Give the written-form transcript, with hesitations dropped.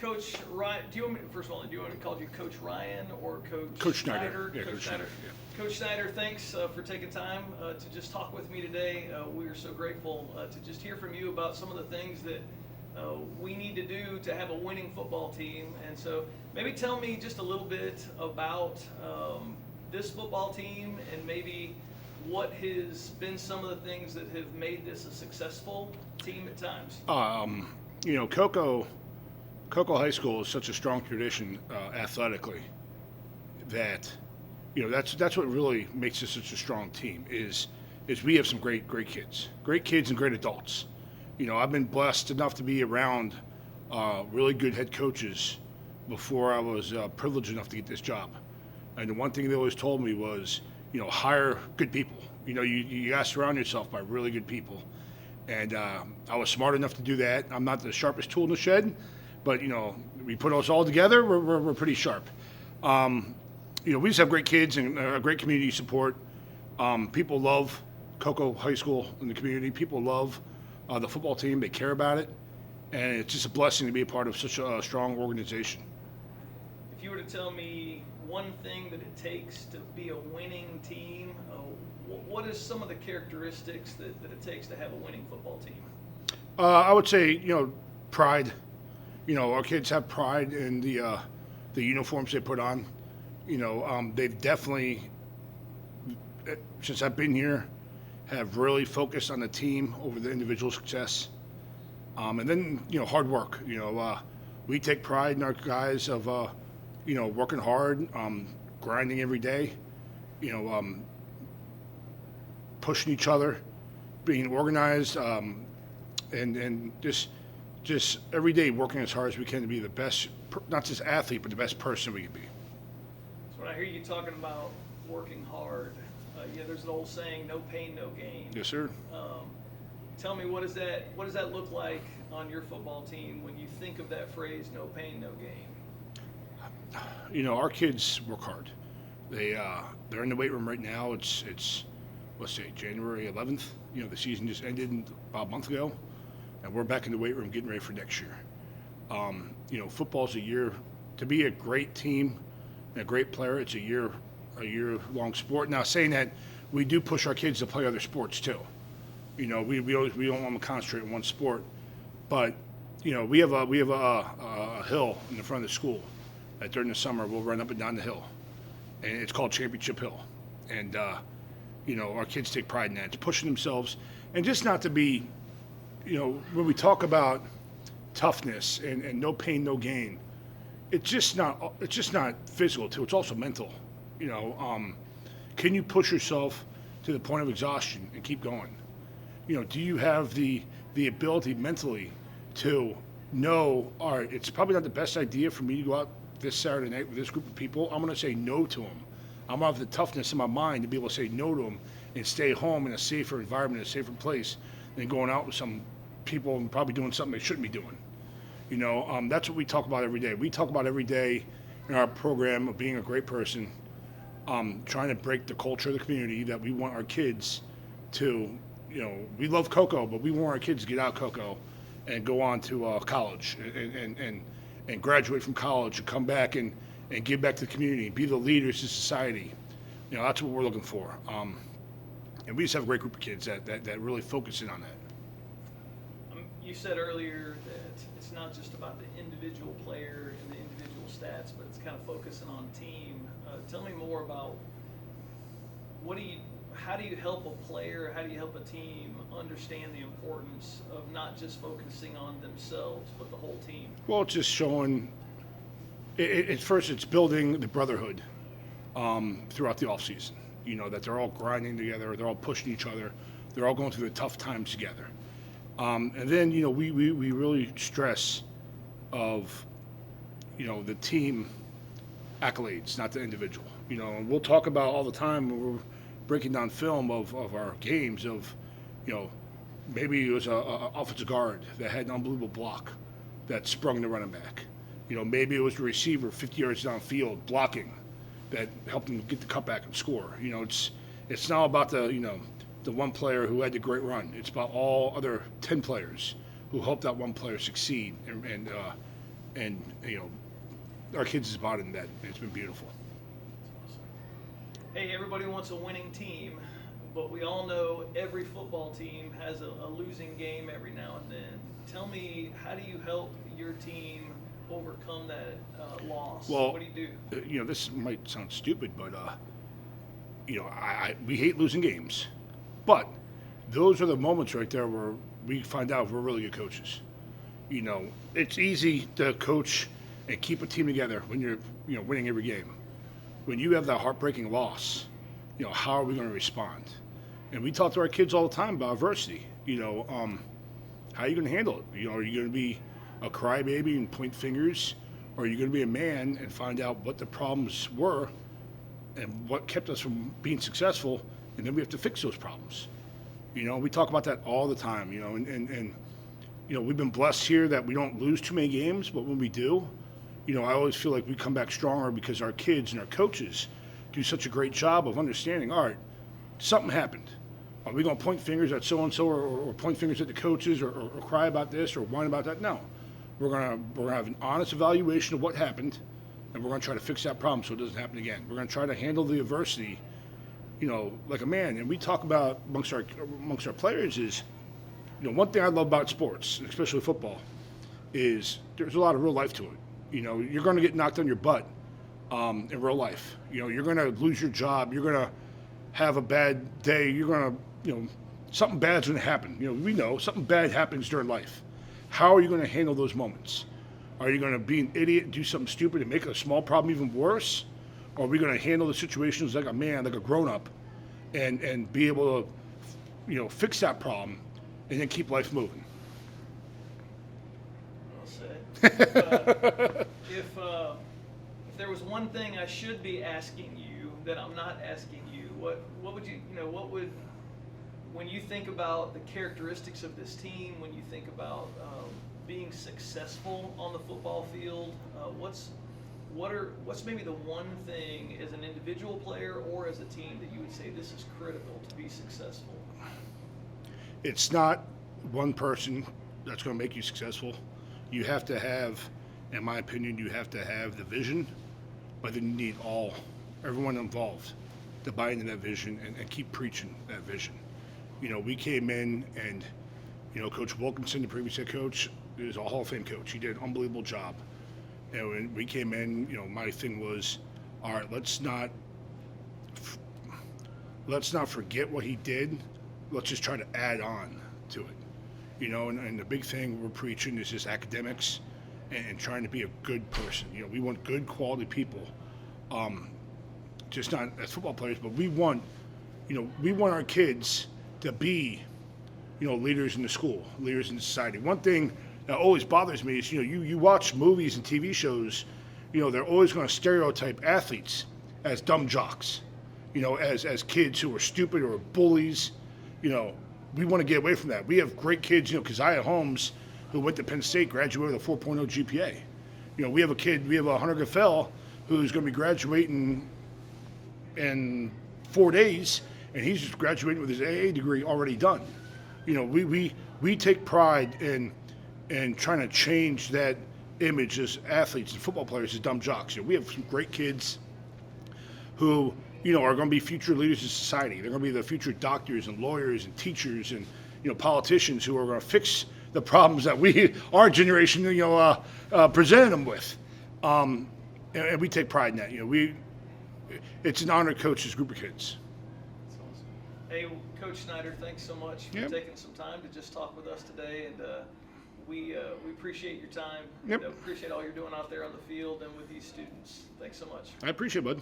Coach Ryan, first of all, do you want me to call you Coach Ryan or Coach Snyder? Yeah, Coach Snyder. Yeah. Coach Snyder, thanks for taking time to just talk with me today. We are so grateful to just hear from you about some of the things that we need to do to have a winning football team. And so maybe tell me just a little bit about this football team and maybe what has been some of the things that have made this a successful team at times. Cocoa High School is such a strong tradition athletically that that's what really makes us such a strong team is we have some great kids and great adults. I've been blessed enough to be around really good head coaches before I was privileged enough to get this job. And the one thing they always told me was, hire good people. You got to surround yourself by really good people. And I was smart enough to do that. I'm not the sharpest tool in the shed, but we put us all together, we're pretty sharp. We just have great kids and great community support. People love Cocoa High School in the community. People love the football team. They care about it, and it's just a blessing to be a part of such a strong organization. If you were to tell me one thing that it takes to be a winning team, what is some of the characteristics that it takes to have a winning football team? I would say, pride. Our kids have pride in the uniforms they put on. They've definitely, since I've been here, have really focused on the team over the individual success. And then, hard work. We take pride in our guys of, working hard, grinding every day, pushing each other, being organized, and just every day working as hard as we can to be the best, not just athlete, but the best person we can be. So when I hear you talking about working hard, there's an old saying, no pain, no gain. Yes, sir. Tell me, what does that look like on your football team when you think of that phrase, no pain, no gain? Our kids work hard. They're in the weight room right now. It's let's say January 11th. The season just ended about a month ago, and we're back in the weight room getting ready for next year. Football's a year to be a great team and a great player. It's a year-long sport. Now, saying that, we do push our kids to play other sports too. We don't want them to concentrate on one sport, but we have a hill in the front of the school that during the summer we'll run up and down the hill, and it's called Championship Hill, and our kids take pride in that. It's pushing themselves, and just not to be, when we talk about toughness and no pain, no gain, it's just not physical too. It's also mental. Can you push yourself to the point of exhaustion and keep going? Do you have the ability mentally to know, all right, it's probably not the best idea for me to go out this Saturday night with this group of people. I'm going to say no to them. I'm going to have the toughness in my mind to be able to say no to them and stay home in a safer environment, a safer place, than going out with some people and probably doing something they shouldn't be doing. That's what we talk about every day. We talk about every day in our program of being a great person, trying to break the culture of the community that we want our kids to, we love Cocoa, but we want our kids to get out of Cocoa and go on to college and graduate from college and come back and give back to the community, be the leaders of society. That's what we're looking for. And we just have a great group of kids that really focus in on that. You said earlier that it's not just about the individual player and the individual stats, but it's kind of focusing on team. Tell me more about how do you help a player, how do you help a team understand the importance of not just focusing on themselves, but the whole team? Well, it's just showing, first it's building the brotherhood throughout the offseason. That they're all grinding together, they're all pushing each other, they're all going through the tough times together. And then, we really stress of, the team accolades, not the individual. And we'll talk about all the time when we're breaking down film of our games of, maybe it was a offensive guard that had an unbelievable block that sprung the running back. Maybe it was the receiver 50 yards downfield blocking that helped him get the cutback and score. It's not about the one player who had the great run. It's about all other 10 players who helped that one player succeed and and our kids has bought into that. It's been beautiful. Hey, everybody wants a winning team, but we all know every football team has a losing game every now and then. Tell me, how do you help your team overcome that loss? Well, what do you do? This might sound stupid, but we hate losing games, but those are the moments right there where we find out if we're really good coaches. It's easy to coach and keep a team together when you're winning every game. When you have that heartbreaking loss, how are we going to respond? And we talk to our kids all the time about adversity. How are you going to handle it? Are you going to be a crybaby and point fingers, or are you going to be a man and find out what the problems were and what kept us from being successful, and then we have to fix those problems. We talk about that all the time. And we've been blessed here that we don't lose too many games, but when we do, I always feel like we come back stronger because our kids and our coaches do such a great job of understanding, all right, something happened. Are we going to point fingers at so-and-so or point fingers at the coaches or cry about this or whine about that? No. We're gonna have an honest evaluation of what happened, and we're going to try to fix that problem so it doesn't happen again. We're going to try to handle the adversity, like a man. And we talk about amongst our players is, one thing I love about sports, especially football, is there's a lot of real life to it. You're going to get knocked on your butt in real life. You're going to lose your job. You're going to have a bad day. You're going to, something bad's going to happen. We know something bad happens during life. How are you going to handle those moments? Are you going to be an idiot and do something stupid and make a small problem even worse? Or are we going to handle the situations like a man, like a grown-up, and be able to, fix that problem and then keep life moving? If there was one thing I should be asking you that I'm not asking you, what would you, when you think about the characteristics of this team, when you think about being successful on the football field, what's maybe the one thing as an individual player or as a team that you would say this is critical to be successful? It's not one person that's going to make you successful. You have to have, in my opinion, you have to have the vision, but then you need everyone involved to buy into that vision and keep preaching that vision. We came in and, Coach Wilkinson, the previous head coach, is a Hall of Fame coach. He did an unbelievable job. And when we came in, my thing was, all right, let's not forget what he did. Let's just try to add on to it. And the big thing we're preaching is just academics and trying to be a good person. We want good quality people, just not as football players, but we want our kids to be, leaders in the school, leaders in society. One thing that always bothers me is, you watch movies and TV shows, they're always going to stereotype athletes as dumb jocks, as kids who are stupid or bullies. We want to get away from that. We have great kids, Keziah Holmes, who went to Penn State, graduated with a 4.0 GPA. We have a Hunter Gaffell who's going to be graduating in 4 days, and he's just graduating with his AA degree already done. We take pride in trying to change that image as athletes and football players as dumb jocks. We have some great kids who are going to be future leaders in society. They're going to be the future doctors and lawyers and teachers and politicians who are going to fix the problems that our generation presented them with. And we take pride in that. It's an honor to coach this group of kids. That's awesome. Hey, Coach Snyder, thanks so much for taking some time to just talk with us today, and we appreciate your time. Yep. Appreciate all you're doing out there on the field and with these students. Thanks so much. I appreciate it, bud.